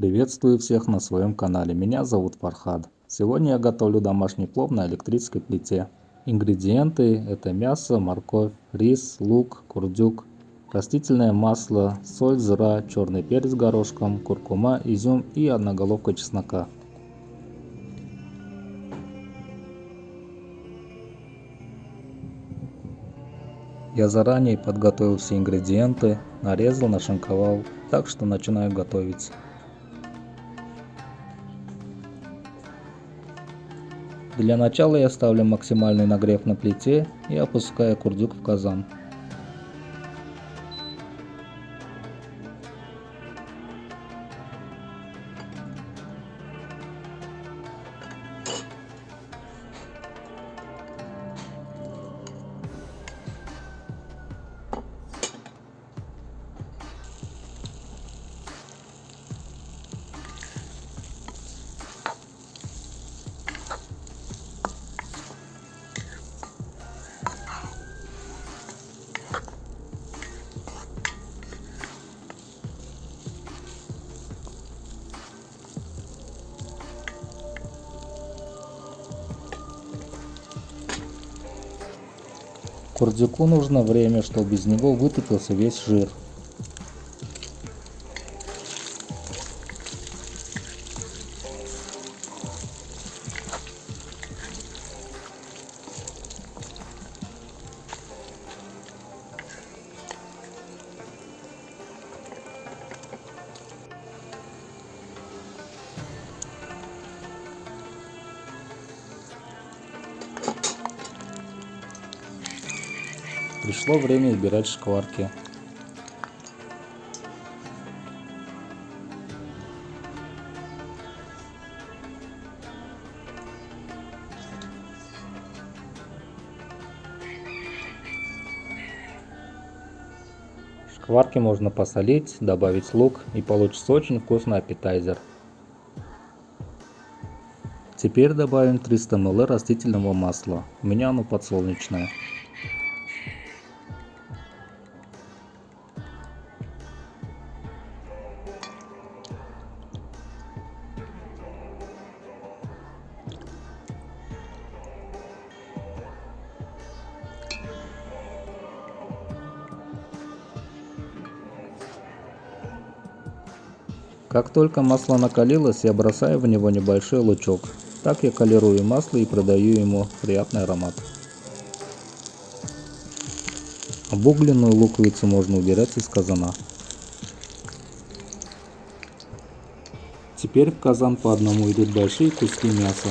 Приветствую всех на своем канале. Меня зовут Фархад. Сегодня я готовлю домашний плов на электрической плите. Ингредиенты – это мясо, морковь, рис, лук, курдюк, растительное масло, соль, зира, черный перец горошком, куркума, изюм и одна головка чеснока. Я заранее подготовил все ингредиенты, нарезал, нашинковал, так что начинаю готовить. Для начала я ставлю максимальный нагрев на плите и опускаю курдюк в казан. Курдюку нужно время, чтобы из него вытопился весь жир. Пришло время убирать шкварки. Шкварки можно посолить, добавить лук, и получится очень вкусный аппетайзер. Теперь добавим 300 мл растительного масла. У меня оно подсолнечное. Как только масло накалилось, я бросаю в него небольшой лучок. Так я колирую масло и придаю ему приятный аромат. Обугленную луковицу можно убирать из казана. Теперь в казан по одному идут большие куски мяса.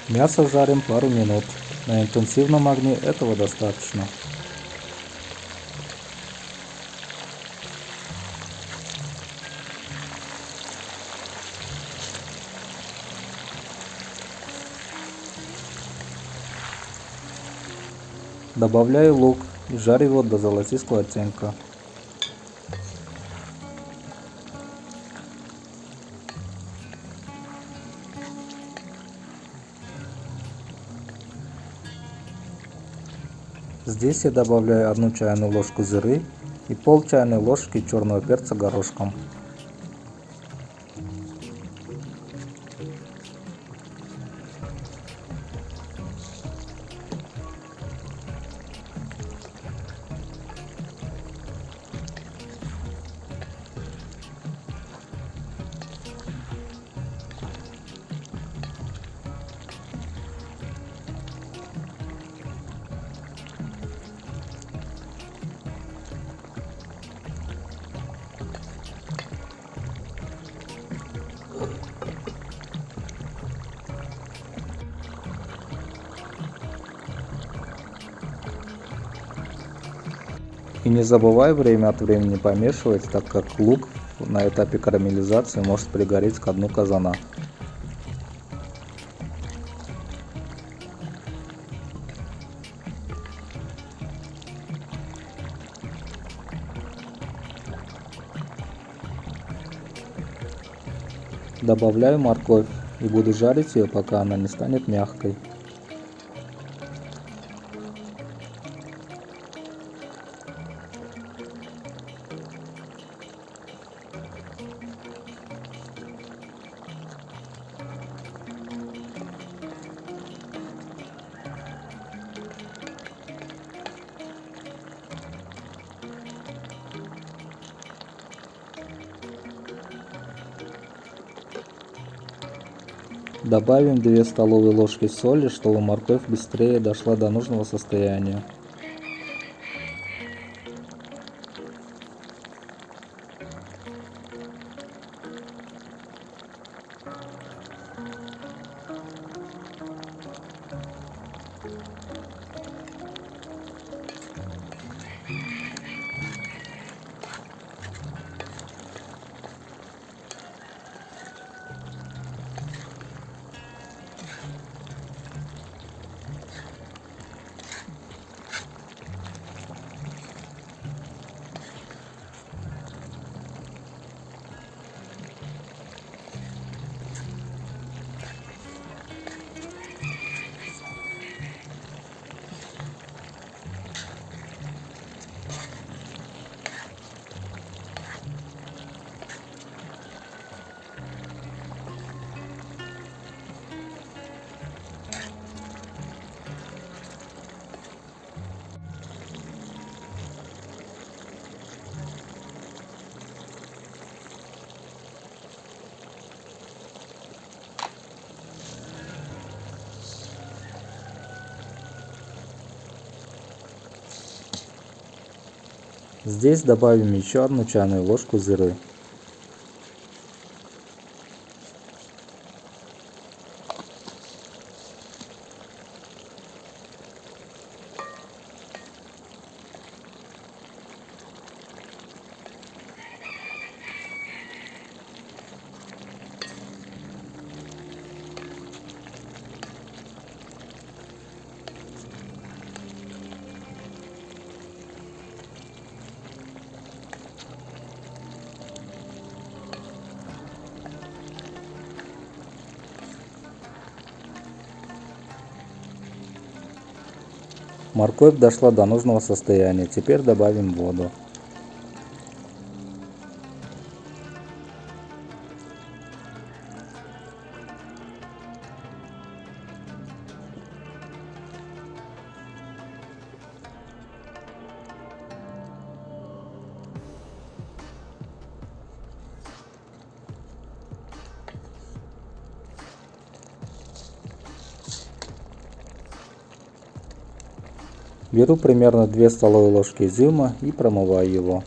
Мясо жарим пару минут. На интенсивном огне этого достаточно. Добавляю лук и жарю его до золотистого оттенка. Здесь я добавляю 1 чайную ложку зиры и пол чайной ложки черного перца горошком. И не забывай время от времени помешивать, так как лук на этапе карамелизации может пригореть к дну казана. Добавляю морковь и буду жарить ее, пока она не станет мягкой. Добавим 2 столовые ложки соли, чтобы морковь быстрее дошла до нужного состояния. Здесь добавим еще 1 чайную ложку зиры. Морковь дошла до нужного состояния, теперь добавим воду. Беру примерно 2 столовые ложки изюма и промываю его.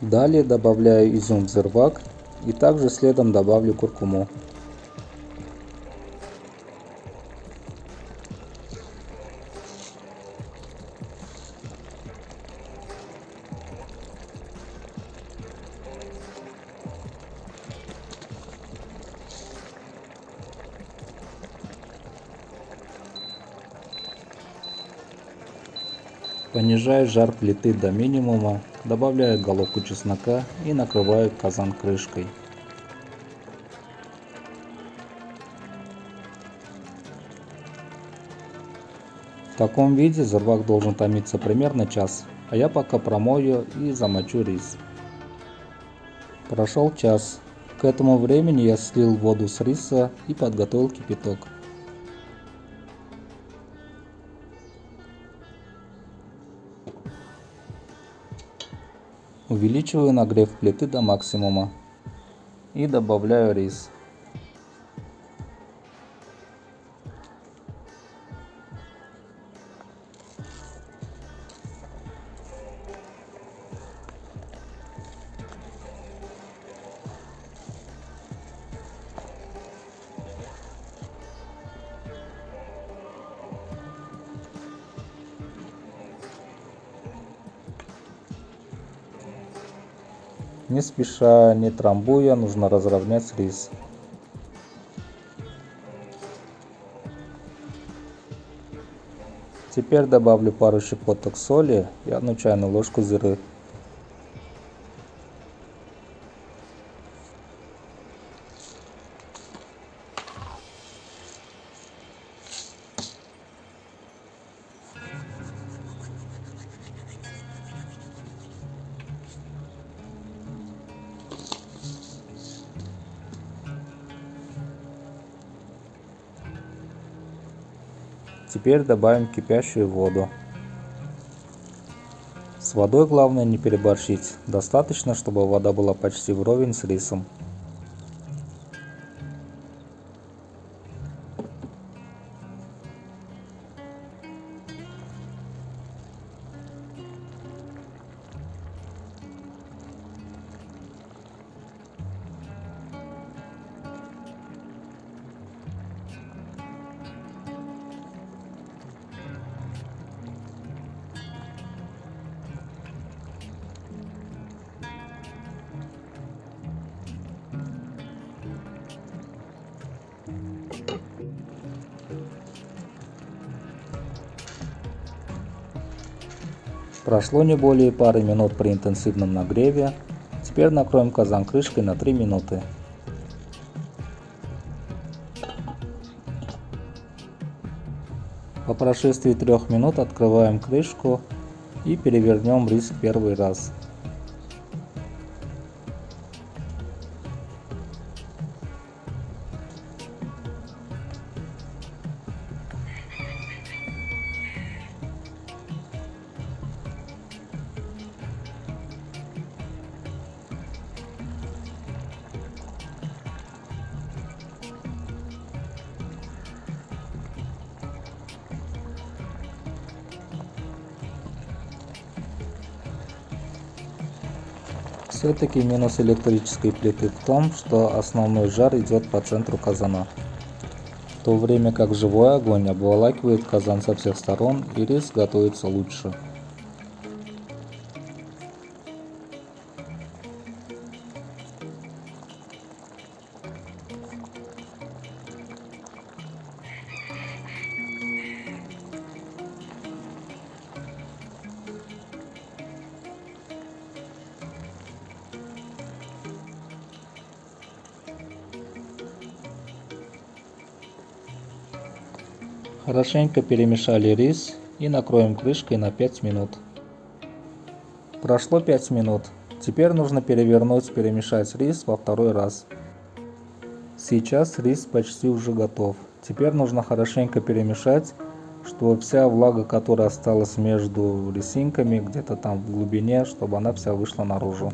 Далее добавляю изюм в зирвак и также следом добавлю куркуму. Понижаю жар плиты до минимума, добавляю головку чеснока и накрываю казан крышкой. В таком виде зирвак должен томиться примерно час, а я пока промою и замочу рис. Прошел час. К этому времени я слил воду с риса и подготовил кипяток. Увеличиваю нагрев плиты до максимума и добавляю рис. Не спеша, не трамбуя, нужно разровнять рис. Теперь добавлю пару щепоток соли и 1 чайную ложку зиры. Теперь добавим кипящую воду. С водой главное не переборщить, достаточно, чтобы вода была почти вровень с рисом. Прошло не более пары минут при интенсивном нагреве. Теперь накроем казан крышкой на 3 минуты. По прошествии 3 минут открываем крышку и перевернем рис в первый раз. Все-таки минус электрической плиты в том, что основной жар идет по центру казана, в то время как живой огонь обволакивает казан со всех сторон и рис готовится лучше. Хорошенько перемешали рис и накроем крышкой на 5 минут. Прошло 5 минут. Теперь нужно перемешать рис во второй раз. Сейчас рис почти уже готов. Теперь нужно хорошенько перемешать, чтобы вся влага, которая осталась между рисинками, где-то там в глубине, чтобы она вся вышла наружу.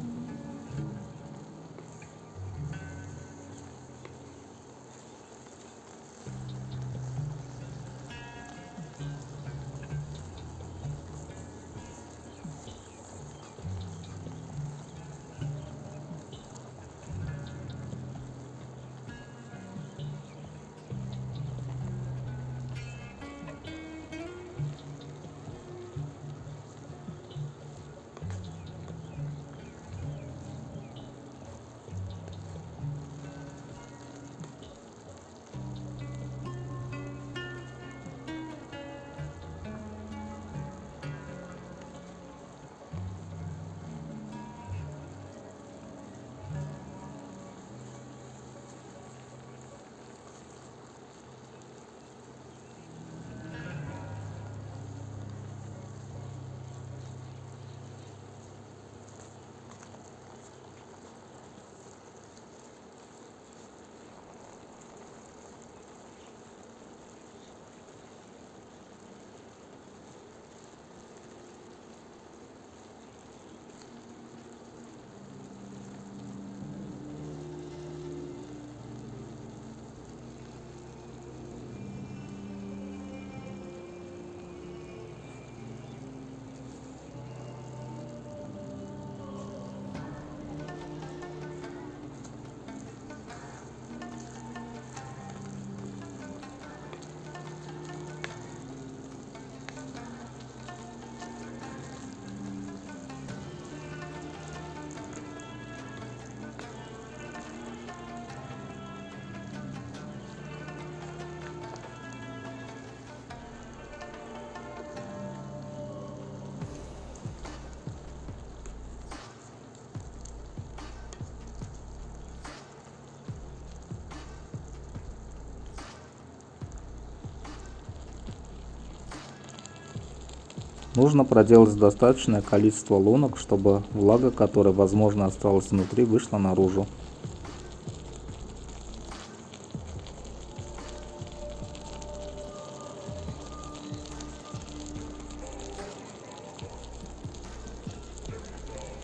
Нужно проделать достаточное количество лунок, чтобы влага, которая возможно осталась внутри, вышла наружу.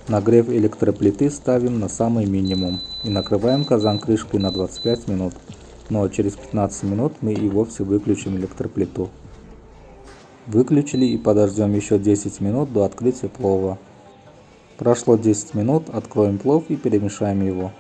Нагрев электроплиты ставим на самый минимум и накрываем казан крышкой на 25 минут, но через 15 минут мы и вовсе выключим электроплиту. Выключили и подождем еще 10 минут до открытия плова. Прошло 10 минут, откроем плов и перемешаем его.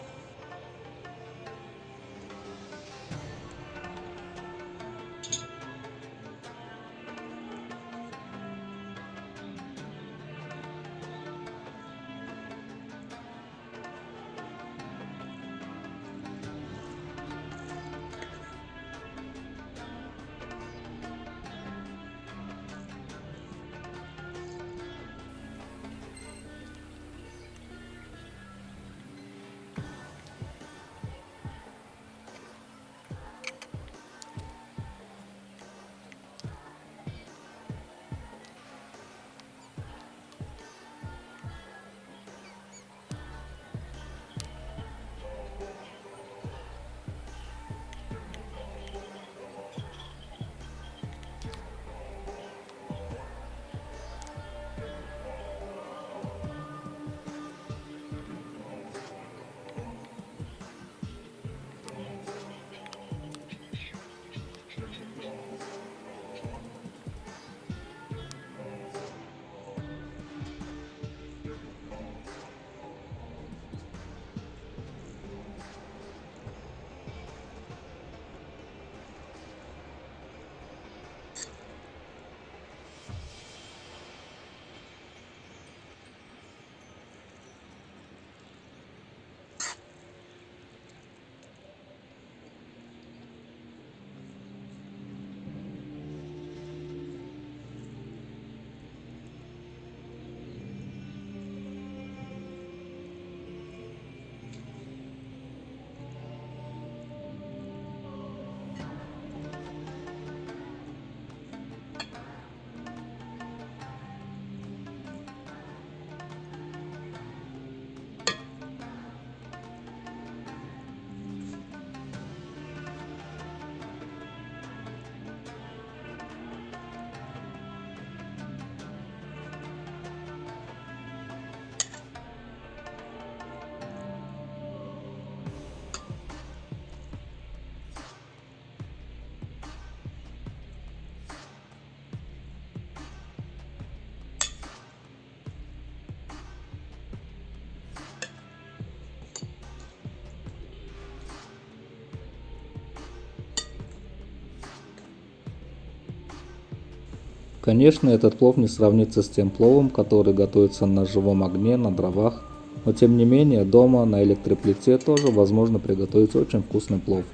Конечно, этот плов не сравнится с тем пловом, который готовится на живом огне, на дровах, но тем не менее дома на электроплите тоже возможно приготовить очень вкусный плов.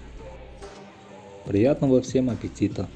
Приятного всем аппетита!